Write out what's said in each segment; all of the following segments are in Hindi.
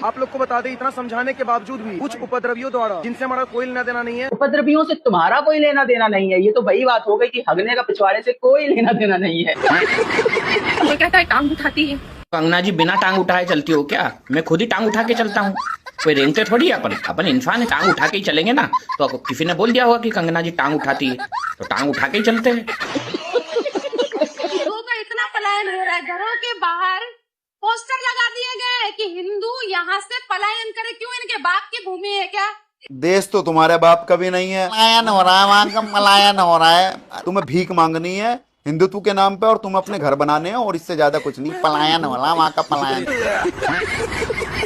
आप लोग को बता दें, इतना समझाने के बावजूद भी कुछ उपद्रवियों द्वारा, जिनसे हमारा कोई लेना देना नहीं है, उपद्रवियों से तुम्हारा कोई लेना देना नहीं है। ये तो वही बात हो गई कि हगने का पिछवाड़े से कोई लेना देना नहीं है। वो कहता है टांग उठाती है। कंगना जी बिना टांग उठाए चलती हो क्या? मैं खुद ही टांग उठा के चलता हूँ। कोई रेंगते थोड़ी है, अपन इंसान है, टांग उठा के ही चलेंगे ना। तो आपको किसी ने बोल दिया होगा कि कंगना जी टांग उठाती है, तो टांग उठा के ही चलते हैं। लोगों का इतना पलायन हो रहा है, घरों के बाहर पोस्टर लगा दिए गए कि हिंदू यहाँ से पलायन करे। क्यों? इनके बाप की भूमि है क्या? देश तो तुम्हारे बाप का भी नहीं है। पलायन हो रहा है, वहां का पलायन हो रहा है। तुम्हें भीख मांगनी है हिंदुत्व के नाम पे, और तुम अपने घर बनाने हैं, और इससे ज्यादा कुछ नहीं। पलायन हो रहा है, वहां का पलायन।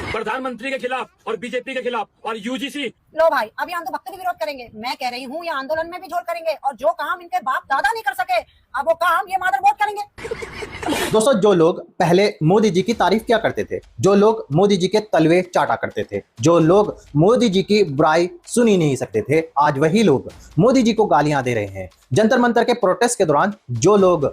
प्रधानमंत्री के खिलाफ और बीजेपी के खिलाफ और यूजीसी। लो भाई, अभी हम तो भक्त भी विरोध करेंगे। मैं कह रही हूँ ये आंदोलन में भी जोड़ करेंगे, और जो काम इनके बाप दादा नहीं कर सके, अब वो काम ये मादरबोर्ड करेंगे। दोस्तों, जो लोग पहले मोदी जी की तारीफ किया करते थे, जो लोग मोदी जी के तलवे चाटा करते थे, जो लोग मोदी जी की बुराई सुन ही नहीं सकते थे, आज वही लोग मोदी जी को गालियां दे रहे हैं। जंतर मंतर के प्रोटेस्ट के दौरान जो लोग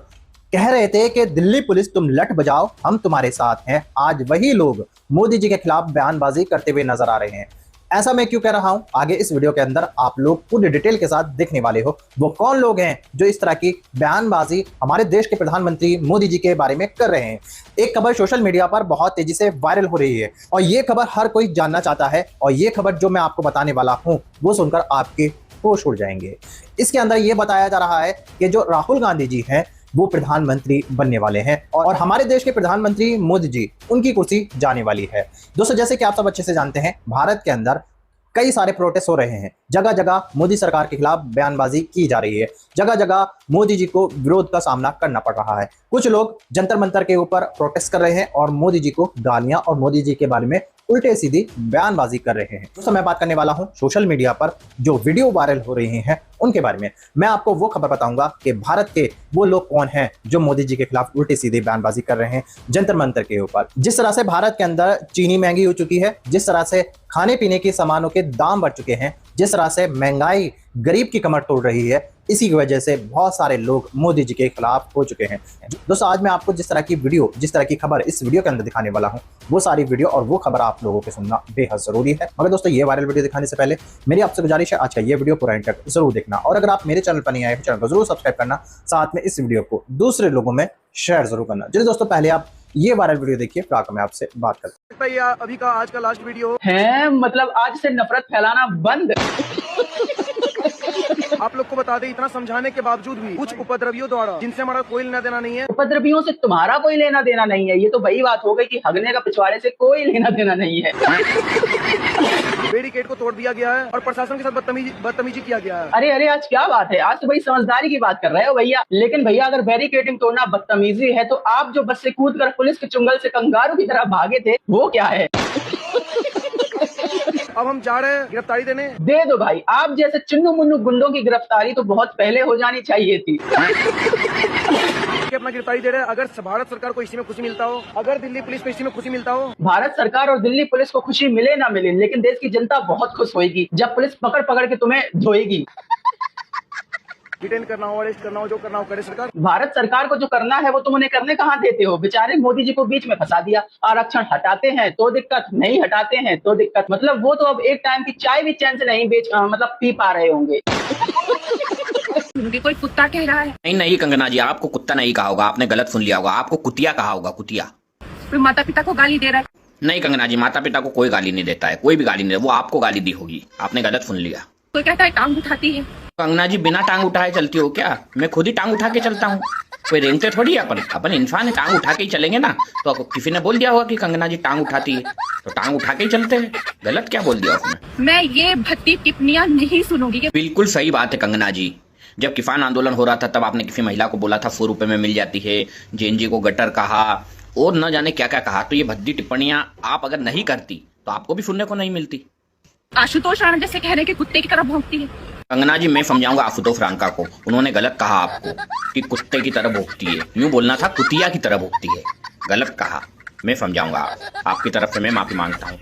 कह रहे थे कि दिल्ली पुलिस तुम लठ बजाओ, हम तुम्हारे साथ हैं, आज वही लोग मोदी जी के खिलाफ बयानबाजी करते हुए नजर आ रहे हैं। ऐसा मैं क्यों कह रहा हूं, आगे इस वीडियो के अंदर आप लोग पूरी डिटेल के साथ देखने वाले हो। वो कौन लोग हैं जो इस तरह की बयानबाजी हमारे देश के प्रधानमंत्री मोदी जी के बारे में कर रहे हैं। एक खबर सोशल मीडिया पर बहुत तेजी से वायरल हो रही है, और ये खबर हर कोई जानना चाहता है, और ये खबर जो मैं आपको बताने वाला हूं वो सुनकर आपके होश उड़ जाएंगे। इसके अंदर ये बताया जा रहा है कि जो राहुल गांधी जी हैं वो प्रधानमंत्री बनने वाले हैं, और हमारे देश के प्रधानमंत्री मोदी जी, उनकी कुर्सी जाने वाली है। दोस्तों, जैसे कि आप सब अच्छे से जानते हैं, भारत के अंदर कई सारे प्रोटेस्ट हो रहे हैं। जगह जगह मोदी सरकार के खिलाफ बयानबाजी की जा रही है, जगह जगह मोदी जी को विरोध का सामना करना पड़ रहा है। कुछ लोग जंतर मंतर के ऊपर प्रोटेस्ट कर रहे हैं और मोदी जी को गालियां और मोदी जी के बारे में उल्टे सीधी बयानबाजी कर रहे हैं। दोस्तों, मैं बात करने वाला हूं सोशल मीडिया पर जो वीडियो वायरल हो रही हैं उनके बारे में। मैं आपको वो खबर बताऊंगा कि भारत के वो लोग कौन हैं जो मोदी जी के खिलाफ उल्टी सीधी बयानबाजी कर रहे हैं जंतर मंतर के ऊपर। जिस तरह से भारत के अंदर चीनी महंगी हो चुकी है, जिस तरह से खाने पीने के सामानों के दाम बढ़ चुके हैं, जिस तरह से महंगाई गरीब की कमर तोड़ रही है, इसी की वजह से बहुत सारे लोग मोदी जी के खिलाफ हो चुके हैं। दोस्तों, आज मैं आपको जिस तरह की वीडियो, जिस तरह की खबर इस वीडियो के अंदर दिखाने वाला हूं, वो सारी वीडियो और वो खबर आप लोगों को सुनना बेहद जरूरी है। मगर दोस्तों, ये वायरल वीडियो दिखाने से पहले मेरी आपसे गुजारिश है, आज का ये वीडियो पूरा एंड तक जरूर देखना, और अगर आप मेरे चैनल पर नहीं आए तो चैनल को जरूर सब्सक्राइब करना, साथ में इस वीडियो को दूसरे लोगों में शेयर जरूर करना। चलिए दोस्तों, पहले आप ये वायरल वीडियो देखिए, फिर आकर मैं आपसे बात करता हूँ। अभी का आज का लास्ट वीडियो है, मतलब आज से नफरत फैलाना बंद। आप लोग को बता दें, इतना समझाने के बावजूद भी कुछ उपद्रवियों द्वारा, जिनसे हमारा कोई लेना देना नहीं है, उपद्रवियों से तुम्हारा कोई लेना देना नहीं है। ये तो वही बात हो गई कि हगने का पिछवाड़े से कोई लेना देना नहीं है। बैरिकेड को तोड़ दिया गया है और प्रशासन के साथ बदतमीजी किया गया है। अरे अरे, आज क्या बात है, आज तो भाई समझदारी की बात कर रहे हो भैया। लेकिन भैया, अगर बैरिकेडिंग तोड़ना बदतमीजी है तो आप जो बस से कूद कर पुलिस के चुंगल से कंगारू की तरह भागे थे, वो क्या है? अब हम जा रहे हैं गिरफ्तारी देने। दे दो भाई, आप जैसे चुन्नू मुन्नू गुंडों की गिरफ्तारी तो बहुत पहले हो जानी चाहिए थी। अपना गिरफ्तारी दे रहे हैं। अगर भारत सरकार को इसी में खुशी मिलता हो, अगर दिल्ली पुलिस को इसी में खुशी मिलता हो, भारत सरकार और दिल्ली पुलिस को खुशी मिले ना मिले, लेकिन देश की जनता बहुत खुश होगी जब पुलिस पकड़ पकड़ के तुम्हें धोएगी। डिटेन करना हो, अरेस्ट करना हो, जो करना हो करे सरकार। भारत सरकार को जो करना है वो तुम उन्हें करने कहाँ देते हो? बेचारे मोदी जी को बीच में फंसा दिया। आरक्षण हटाते हैं तो दिक्कत, नहीं हटाते हैं तो दिक्कत। मतलब वो तो अब एक टाइम की चाय भी चैन से नहीं मतलब पी पा रहे होंगे। मुझे कोई कुत्ता कह रहा है। नहीं नहीं कंगना जी, आपको कुत्ता नहीं कहा होगा, आपने गलत सुन लिया होगा, आपको कुतिया कहा होगा, कुतिया। कोई माता पिता को गाली दे रहा है। नहीं कंगना जी, माता पिता को कोई गाली नहीं देता है, कोई भी गाली नहीं, वो आपको गाली दी होगी, आपने गलत सुन लिया। कोई कहता है टांग उठाती है। कंगना जी बिना टांग उठाए चलती हो क्या? मैं खुद ही टांग उठा के चलता हूँ। कोई रेंगते थोड़ी है, अपन इंसान है, टांग उठा के ही चलेंगे ना। तो आपको किसी ने बोल दिया होगा कि कंगना जी टांग उठाती है, तो टांग उठा के ही चलते हैं। गलत क्या बोल दिया उसने? मैं ये भद्दी टिप्पणियां नहीं सुनूंगी। बिल्कुल सही बात है कंगना जी। जब किसान आंदोलन हो रहा था तब आपने किसी महिला को बोला था 100 रुपए में मिल जाती है, जेएनजी को गटर कहा और न जाने क्या क्या कहा। तो ये भद्दी टिप्पणियां आप अगर नहीं करती तो आपको भी सुनने को नहीं मिलती। आशुतोष राणा जैसे कह रहे कि कुत्ते की तरह भौंकती है। कंगना जी, मैं समझाऊंगा आशुतोष रांका को, उन्होंने गलत कहा आपको कि कुत्ते की तरह भौंकती है, यूं बोलना था कुतिया की तरह भौंकती है, गलत कहा। मैं समझाऊंगा, आपकी तरफ से मैं माफी मांगता हूँ।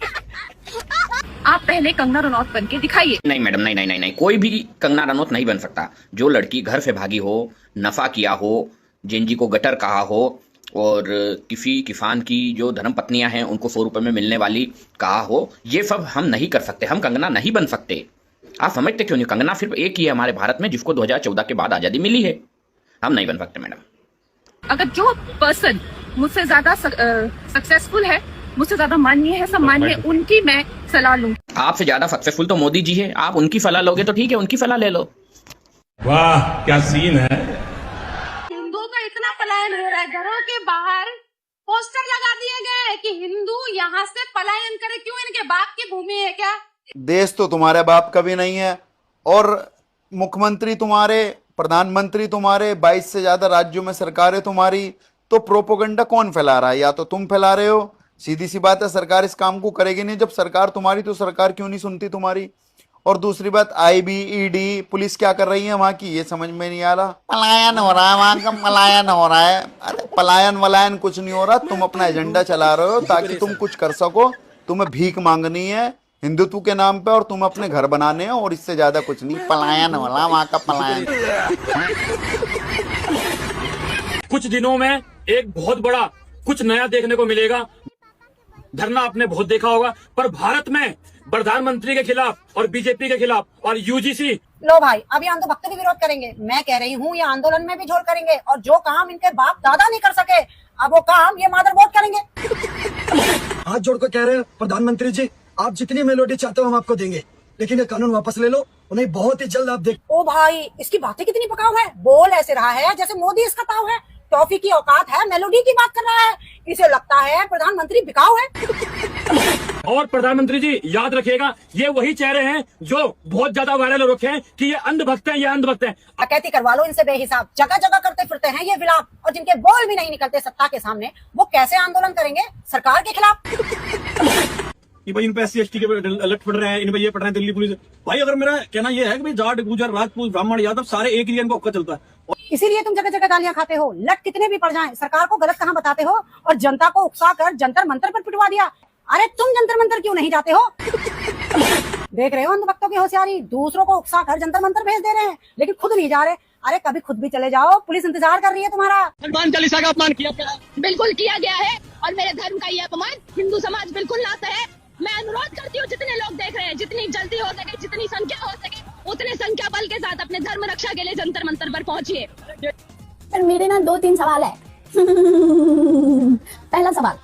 आप पहले कंगना रनौत बन के दिखाइए। नहीं मैडम, नहीं नहीं नहीं नहीं, कोई भी कंगना रनौत नहीं बन सकता। जो लड़की घर से भागी हो, नफा किया हो, जेएनजी को गटर कहा हो और किसी किसान की जो धर्म पत्नियां हैं उनको 100 रुपए में मिलने वाली कहा हो, ये सब हम नहीं कर सकते। हम कंगना नहीं बन सकते। आप समझते क्यों नहीं? कंगना सिर्फ एक ही है हमारे भारत में जिसको 2014 के बाद आजादी मिली है। हम नहीं बन सकते मैडम। अगर जो पर्सन मुझसे ज्यादा सक्सेसफुल है, मुझसे ज्यादा माननीय है, सम्मानीय, उनकी मैं सलाह लूं। आपसे ज्यादा सक्सेसफुल तो मोदी जी है। आप उनकी सलाह लोगे तो ठीक है, उनकी सलाह ले लो। वाह क्या सीन है। हिंदुओं का इतना पलायन हो रहा है, घरों के बाहर पोस्टर लगा दिए गए हैं कि हिंदू यहाँ से पलायन करे। क्यों? इनके बाप की भूमि है क्या? देश तो तुम्हारे बाप का भी नहीं है और मुख्यमंत्री तुम्हारे, प्रधानमंत्री तुम्हारे, 22 से ज्यादा राज्यों में सरकारें तुम्हारी, तो प्रोपोगंडा कौन फैला रहा है? या तो तुम फैला रहे हो। सीधी सी बात है, सरकार इस काम को करेगी नहीं। जब सरकार तुम्हारी तो सरकार क्यों नहीं सुनती तुम्हारी? और दूसरी बात, आईबी, ईडी, पुलिस क्या कर रही है वहां की, ये समझ में नहीं आ रहा। पलायन हो रहा है वहां का, पलायन हो रहा है। अरे पलायन वलायन कुछ नहीं हो रहा। तुम अपना एजेंडा चला रहे हो ताकि तुम कुछ कर सको। तुम्हें भीख मांगनी है हिंदुत्व के नाम पे और तुम अपने घर बनाने हो, और इससे ज्यादा कुछ नहीं। पलायन हो रहा वहां का, पलायन। कुछ दिनों में एक बहुत बड़ा कुछ नया देखने को मिलेगा। धरना आपने बहुत देखा होगा, पर भारत में प्रधानमंत्री के खिलाफ और बीजेपी के खिलाफ और यूजीसी। लो भाई, अभी अंधभक्त भी विरोध करेंगे। मैं कह रही हूँ ये आंदोलन में भी झोल करेंगे, और जो काम इनके बाप दादा नहीं कर सके, अब वो काम ये मादरबोर्ड करेंगे। हाथ जोड़कर कह रहे हैं प्रधानमंत्री जी, आप जितनी मेलोडी चाहते हो हम आपको देंगे, लेकिन ये कानून वापस ले लो, उन्हें बहुत ही जल्द आप देख। ओ भाई, इसकी बातें कितनी पकाऊ है। बोल ऐसे रहा है जैसे मोदी इसका ताऊ है। टॉफी की औकात है, मेलोडी की बात कर रहा है। इसे लगता है प्रधानमंत्री बिकाऊ है। और प्रधानमंत्री जी याद रखिएगा, ये वही चेहरे हैं जो बहुत ज्यादा वायरल हो रखे हैं कि ये अंधभक्त हैं, ये अंधभक्त हैं। डकैती करवा लो इनसे बेहिसाब, जगह जगह करते फिरते हैं ये विलाप, और जिनके बोल भी नहीं निकलते सत्ता के सामने, वो कैसे आंदोलन करेंगे सरकार के खिलाफ? कि भाई इन पे SC ST के अलर्ट पड़ रहे हैं, इन पे ये पड़ रहे हैं दिल्ली पुलिस। भाई अगर मेरा कहना ये है कि भाई जाट, गुजर, राजपूत, ब्राह्मण, यादव सारे एक ही इनको हक्का चलता है। इसीलिए तुम जगह जगह गालियां खाते हो। लट कितने भी पड़ जाएं, सरकार को गलत कहां बताते हो, और जनता को उकसा कर जंतर मंतर पर पिटवा दिया। अरे तुम जंतर मंतर क्यों नहीं जाते हो? देख रहे हो अंधभक्तों की होशियारी, दूसरों को उकसा कर जंतर मंतर भेज दे रहे हैं, लेकिन खुद नहीं जा रहे। अरे कभी खुद भी चले जाओ, पुलिस इंतजार कर रही है तुम्हारा। हनुमान चालीसा का अपमान किया। बिल्कुल किया गया है, और मेरे धर्म का ये अपमान हिंदू समाज बिल्कुल ना सहे। मैं अनुरोध करती हूँ, जितने लोग देख रहे हैं, जितनी जल्दी हो सके, जितनी संख्या हो सके, उतने संख्या बल के साथ अपने धर्म रक्षा के लिए जंतर मंतर पर पहुंचिए। पर मेरे ना 2-3 सवाल है। पहला सवाल,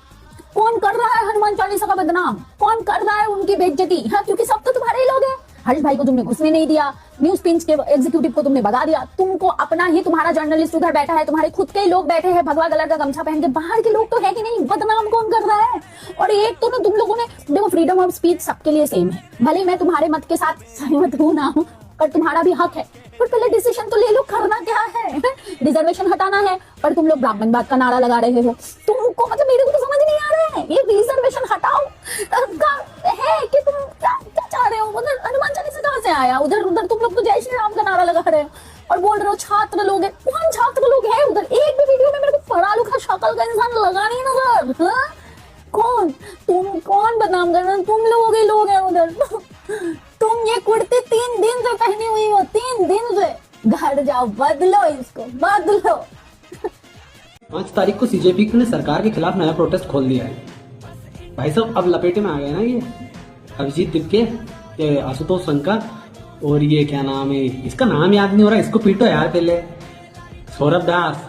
कौन कर रहा है हनुमान चालीसा का बदनाम? कौन कर रहा है उनकी बेइज्जती? हाँ, क्योंकि सब तो तुम्हारे ही लोग हैं। हरीश भाई को तुमने घुसने नहीं दिया, न्यूज पिंच के एग्जीक्यूटिव को तुमने भगा दिया, तुमको अपना ही तुम्हारा जर्नलिस्ट उधर बैठा है, तुम्हारे खुद के ही लोग बैठे हैं भगवा कलर का गमछा पहन के। बाहर के लोग तो है कि नहीं, बदनाम कौन कर रहा है? और एक तो ना तुम लोगों ने, देखो फ्रीडम ऑफ स्पीच सबके लिए सेम है, भले मैं तुम्हारे मत के साथ सहमत हूँ ना हूँ, पर तुम्हारा भी हक है। पर पहले डिसीजन तो ले लो, करना क्या है? रिजर्वेशन हटाना है, पर तुम लोग ब्राह्मणवाद का नारा लगा रहे हो। तुमको मतलब मेरे को तो समझ नहीं आ रहा है, ये रिजर्वेशन हटाओ है कि तुम क्या चाह रहे हो? उधर हनुमान चालीसा कहाँ से आया? उधर तुम लोग तो जय श्री राम का नारा लगा रहे हो और बोल रहे हो छात्र लोग है। कौन छात्र लोग है उधर? एक भी वीडियो में मेरे को पढ़ा लिखा शक्ल का इंसान लगा नहीं नजर। कौन तुम, कौन बदनाम कर रहे हो? तुम लोगों के लोग हैं उधर। तुम ये कुर्ती 3 दिन से पहनी हुई हो, 3 दिन से। घर जाओ, बदलो इसको, बदलो। 5 तारीख को CJP ने सरकार के खिलाफ नया प्रोटेस्ट खोल दिया है। भाई साहब अब लपेटे में आ गए ना ये अभिजीत दिपके, आशुतोष शंकर, और ये क्या नाम है, इसका नाम याद नहीं हो रहा, इसको पीटो यार पहले, सौरभ दास।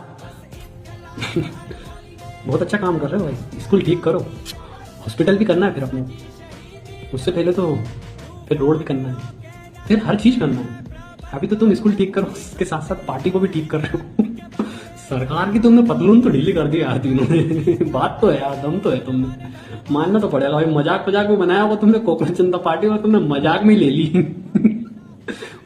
बहुत अच्छा काम कर रहे हो भाई, स्कूल ठीक करो, हॉस्पिटल भी करना है फिर अपने, उससे पहले तो फिर रोड भी करना है, फिर हर चीज करना है। अभी तो तुम स्कूल ठीक करो, उसके साथ साथ पार्टी को भी ठीक कर रहे हो। सरकार की तुमने पतलून तो ढीली कर दी यार तीनों ने। बात तो है यार, दम तो है, तुमने मानना तो पड़ेगा भाई। मजाक में बनाया हुआ तुमने कोकराझ जनता पार्टी, और तुमने मजाक में ले ली।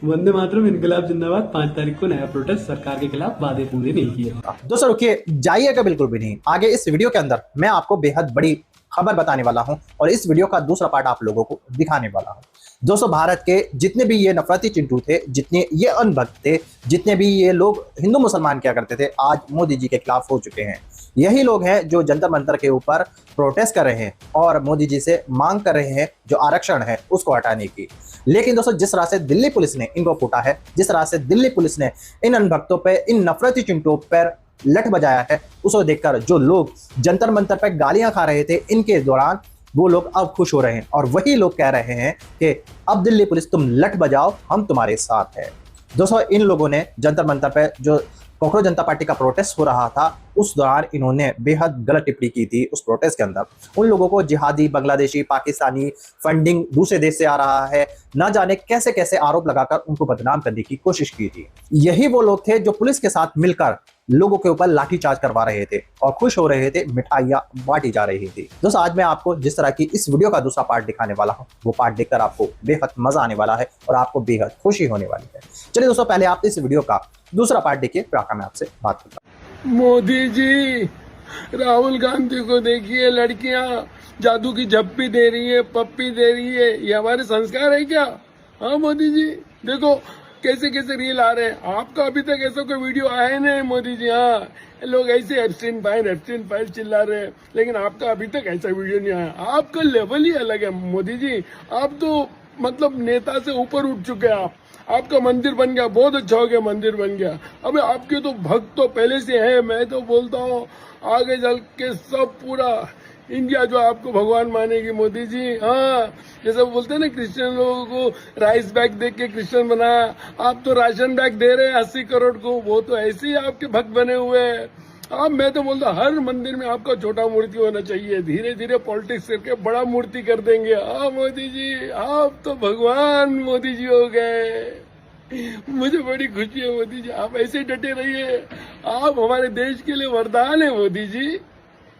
वंदे मातरम, इनकलाब जिंदाबाद। 5 तारीख को नया प्रोटेस्ट सरकार के खिलाफ, वादे पूरे नहीं किए। दोस्तों रुकिए, जाइएगा बिल्कुल भी नहीं। आगे इस वीडियो के अंदर मैं आपको बेहद बड़ी खबर बताने वाला हूं, और इस वीडियो का दूसरा पार्ट आप लोगों को दिखाने वाला हूं। दोस्तों, भारत के जितने भी ये नफरती चिंटू थे, जितने ये अनभक्त थे, जितने भी ये लोग हिंदू मुसलमान क्या करते थे, आज मोदी जी के खिलाफ हो चुके हैं। यही लोग हैं जो जंतर मंतर के ऊपर प्रोटेस्ट कर रहे हैं और मोदी जी से मांग कर रहे हैं जो आरक्षण है उसको हटाने की। लेकिन दोस्तों, जिस तरह से दिल्ली पुलिस ने इनको फूटा है, जिस तरह से दिल्ली पुलिस ने इन अनभक्तों पे, इन नफरती चिंटुओं पर लठ बजाया है, उसको देखकर जो लोग जंतर मंतर पर गालियां खा रहे थे इनके दौरान, वो लोग अब खुश हो रहे हैं और वही लोग कह रहे हैं कि अब दिल्ली पुलिस तुम लठ बजाओ, हम तुम्हारे साथ है। दोस्तों, इन लोगों ने जंतर मंतर पे जो कॉकरोच जनता पार्टी का प्रोटेस्ट हो रहा था उस दौरान इन्होंने बेहद गलत टिप्पणी की थी। उस प्रोटेस्ट के अंदर उन लोगों को जिहादी, बांग्लादेशी, पाकिस्तानी फंडिंग दूसरे देश से आ रहा है, ना जाने कैसे कैसे आरोप लगाकर उनको बदनाम करने की कोशिश की थी। यही वो लोग थे जो पुलिस के साथ मिलकर लोगों के ऊपर लाठीचार्ज करवा रहे थे और खुश हो रहे थे, मिठाइयां बांटी जा रही थी। दोस्तों, आज मैं आपको जिस तरह की इस वीडियो का दूसरा पार्ट दिखाने वाला हूं, वो पार्ट देखकर आपको बेहद मजा आने वाला है और आपको बेहद खुशी होने वाली है। चलिए दोस्तों, पहले आप इस वीडियो का दूसरा पार्ट देखिए, फिर आकर मैं आपसे बात करता हूं। मोदी जी, राहुल गांधी को देखिए, लड़कियां जादू की झप्पी दे रही है, पप्पी दे रही है, ये हमारे संस्कार है क्या? हाँ मोदी जी, देखो कैसे कैसे रील आ रहे हैं। आपका अभी तक ऐसा कोई वीडियो आया ही नहीं मोदी जी। हाँ, लोग ऐसे एब्स्टीन फाइन चिल्ला रहे हैं, लेकिन आपका अभी तक ऐसा वीडियो नहीं आया। आपका लेवल ही अलग है मोदी जी। आप तो मतलब नेता से ऊपर उठ चुके हैं। आपका मंदिर बन गया, बहुत अच्छा हो गया, मंदिर बन गया। अबे आपके तो भक्त तो पहले से है। मैं तो बोलता हूँ आगे चल के सब पूरा इंडिया जो आपको भगवान मानेगी मोदी जी। हाँ, जैसे बोलते हैं ना, क्रिश्चियन लोगों को राइस बैग दे के क्रिश्चियन बनाया, आप तो राशन बैग दे रहे हैं 80 करोड़ को। वो तो ऐसे ही आपके भक्त बने हुए हैं। अब मैं तो बोलता हर मंदिर में आपका छोटा मूर्ति होना चाहिए। धीरे धीरे पॉलिटिक्स करके बड़ा मूर्ति कर देंगे। हाँ मोदी जी, आप तो भगवान मोदी जी हो गए। मुझे बड़ी खुशी है मोदी जी, आप ऐसे डटे रहिए। आप हमारे देश के लिए वरदान है मोदी जी।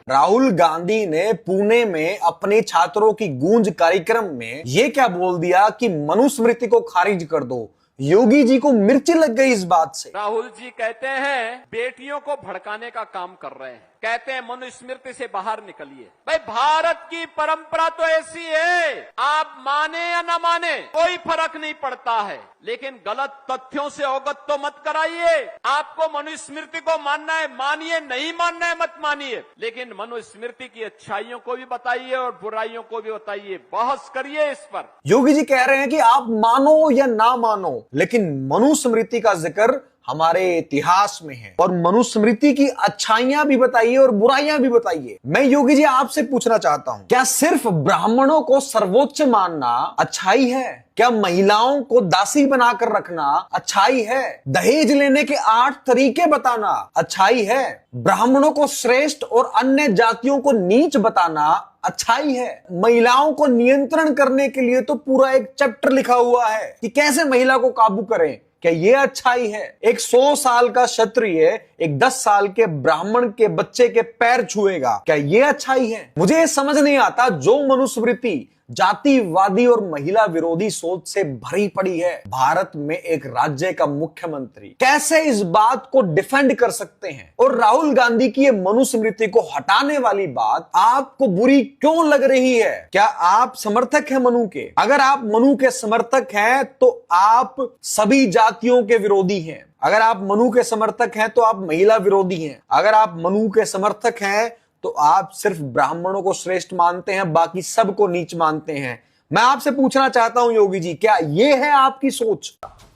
राहुल गांधी ने पुणे में अपने छात्रों की गूंज कार्यक्रम में ये क्या बोल दिया कि मनुस्मृति को खारिज कर दो। योगी जी को मिर्ची लग गई इस बात से। राहुल जी कहते हैं बेटियों को भड़काने का काम कर रहे हैं, कहते हैं मनुस्मृति से बाहर निकलिए। भाई, भारत की परंपरा तो ऐसी है, आप माने या ना माने कोई फर्क नहीं पड़ता है, लेकिन गलत तथ्यों से अवगत तो मत कराइए। आपको मनुस्मृति को मानना है मानिए, नहीं मानना है मत मानिए, लेकिन मनुस्मृति की अच्छाइयों को भी बताइए और बुराइयों को भी बताइए, बहस करिए इस पर। योगी जी कह रहे हैं कि आप मानो या ना मानो, लेकिन मनुस्मृति का जिक्र हमारे इतिहास में है और मनुस्मृति की अच्छाइयां भी बताइए और बुराइयां भी बताइए। मैं योगी जी आपसे पूछना चाहता हूं, क्या सिर्फ ब्राह्मणों को सर्वोच्च मानना अच्छाई है? क्या महिलाओं को दासी बनाकर रखना अच्छाई है? दहेज लेने के 8 तरीके बताना अच्छाई है? ब्राह्मणों को श्रेष्ठ और अन्य जातियों को नीच बताना अच्छाई है? महिलाओं को नियंत्रण करने के लिए तो पूरा एक चैप्टर लिखा हुआ है कि कैसे महिला को काबू करें। क्या ये अच्छाई है? एक 100 साल का क्षत्रिय एक 10 साल के ब्राह्मण के बच्चे के पैर छुएगा, क्या ये अच्छाई है? मुझे ये समझ नहीं आता, जो मनुस्मृति जातिवादी और महिला विरोधी सोच से भरी पड़ी है, भारत में एक राज्य का मुख्यमंत्री कैसे इस बात को डिफेंड कर सकते हैं? और राहुल गांधी की ये मनुस्मृति को हटाने वाली बात आपको बुरी क्यों लग रही है? क्या आप समर्थक हैं मनु के? अगर आप मनु के समर्थक हैं तो आप सभी जातियों के विरोधी हैं। अगर आप मनु के समर्थक हैं तो आप महिला विरोधी हैं। अगर आप मनु के समर्थक हैं तो आप सिर्फ ब्राह्मणों को श्रेष्ठ मानते हैं, बाकी सबको नीच मानते हैं। मैं आपसे पूछना चाहता हूं योगी जी, क्या ये है आपकी सोच?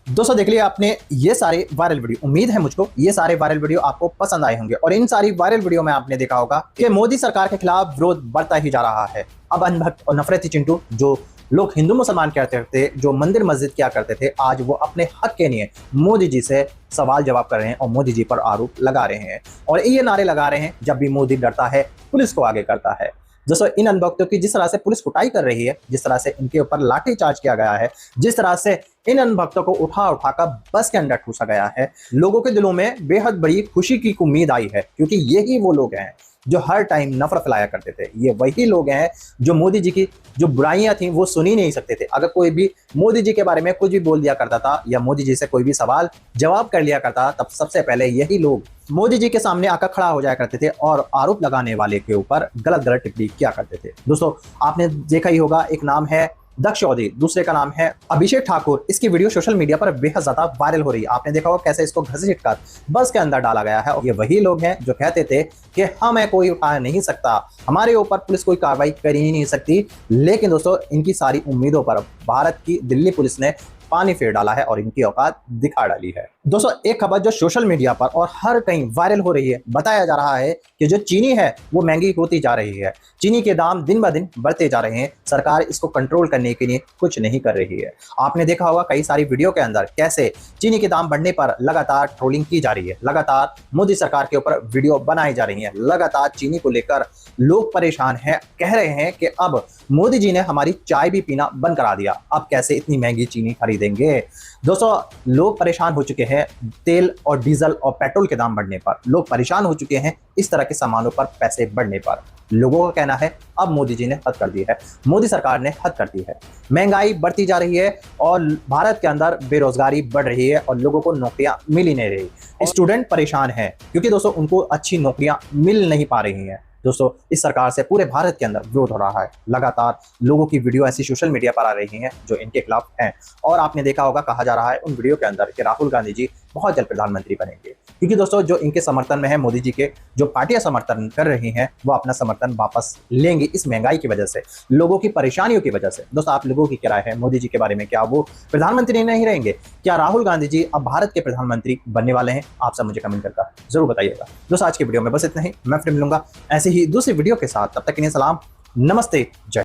दोस्तों, देख लिया आपने ये सारे वायरल वीडियो। उम्मीद है मुझको ये सारे वायरल वीडियो आपको पसंद आए होंगे और इन सारी वायरल वीडियो में आपने देखा होगा कि मोदी सरकार के खिलाफ विरोध बढ़ता ही जा रहा है। अब अनभक्त और नफरती चिंटू जो लोग हिंदू मुसलमान कहते थे, जो मंदिर मस्जिद क्या करते थे, आज वो अपने हक के लिए मोदी जी से सवाल जवाब कर रहे हैं और मोदी जी पर आरोप लगा रहे हैं और ये नारे लगा रहे हैं, जब भी मोदी डरता है पुलिस को आगे करता है। दोस्तों, इन अनभक्तों की जिस तरह से पुलिस कुटाई कर रही है, जिस तरह से इनके ऊपर लाठीचार्ज किया गया है, जिस तरह से इन अनभक्तों को उठा उठाकर बस के अंदर ठूसा गया है, लोगों के दिलों में बेहद बड़ी खुशी की उम्मीद आई है, क्योंकि यही वो लोग हैं जो हर टाइम नफरत फैलाया करते थे। ये वही लोग हैं जो मोदी जी की जो बुराइयां थी वो सुन ही नहीं सकते थे। अगर कोई भी मोदी जी के बारे में कुछ भी बोल दिया करता था या मोदी जी से कोई भी सवाल जवाब कर लिया करता, तब सबसे पहले यही लोग मोदी जी के सामने आकर खड़ा हो जाया करते थे और आरोप लगाने वाले के ऊपर गलत गलत टिप्पणी किया करते थे। दोस्तों, आपने देखा ही होगा, एक नाम है दक्ष चौधरी, दूसरे का नाम है अभिषेक ठाकुर। इसकी वीडियो सोशल मीडिया पर बेहद ज्यादा वायरल हो रही है। आपने देखा होगा कैसे इसको घसीट कर बस के अंदर डाला गया है और ये वही लोग हैं जो कहते थे कि हमें कोई उठा नहीं सकता, हमारे ऊपर पुलिस कोई कार्रवाई कर ही नहीं सकती। लेकिन दोस्तों, इनकी सारी उम्मीदों पर भारत की दिल्ली पुलिस ने पानी फेर डाला है और इनकी औकात दिखा डाली है। दोस्तों, एक खबर जो सोशल मीडिया पर और हर कहीं वायरल हो रही है, बताया जा रहा है कि जो चीनी है वो महंगी होती जा रही है। चीनी के दाम दिन ब दिन बढ़ते जा रहे हैं। सरकार इसको कंट्रोल करने के लिए कुछ नहीं कर रही है। आपने देखा होगा कई सारी वीडियो के अंदर कैसे चीनी के दाम बढ़ने पर लगातार ट्रोलिंग की जा रही है, लगातार मोदी सरकार के ऊपर वीडियो बनाई जा रही है, लगातार चीनी को लेकर लोग परेशान हैं, कह रहे हैं कि अब मोदी जी ने हमारी चाय भी पीना बंद करा दिया, अब कैसे इतनी महंगी चीनी खरीदेंगे। दोस्तों, लोग परेशान हो चुके हैं तेल और डीजल और पेट्रोल के दाम बढ़ने पर, लोग परेशान हो चुके हैं इस तरह के सामानों पर पैसे बढ़ने पर। लोगों का कहना है अब मोदी जी ने हद कर दी है, मोदी सरकार ने हद कर दी है। महंगाई बढ़ती जा रही है और भारत के अंदर बेरोजगारी बढ़ रही है और लोगों को नौकरियां मिल ही नहीं रही। स्टूडेंट परेशान हैं क्योंकि दोस्तों उनको अच्छी नौकरियां मिल नहीं पा रही हैं। दोस्तों, इस सरकार से पूरे भारत के अंदर विरोध हो रहा है। लगातार लोगों की वीडियो ऐसी सोशल मीडिया पर आ रही हैं जो इनके खिलाफ हैं और आपने देखा होगा कहा जा रहा है उन वीडियो के अंदर कि राहुल गांधी जी बहुत जल्द प्रधानमंत्री बनेंगे, क्योंकि दोस्तों जो इनके समर्थन में है, मोदी जी के जो पार्टियां समर्थन कर रही हैं वो अपना समर्थन वापस लेंगी इस महंगाई की वजह से, लोगों की परेशानियों की वजह से। दोस्तों, आप लोगों की क्या राय है मोदी जी के बारे में? क्या वो प्रधानमंत्री नहीं रहेंगे? क्या राहुल गांधी जी अब भारत के प्रधानमंत्री बनने वाले हैं? आप सब मुझे कमेंट करके जरूर बताइएगा। दोस्तों, आज की वीडियो में बस इतना ही। मैं फिर मिलूंगा ऐसे ही दूसरी वीडियो के साथ, तब तक के लिए सलाम, नमस्ते, जय।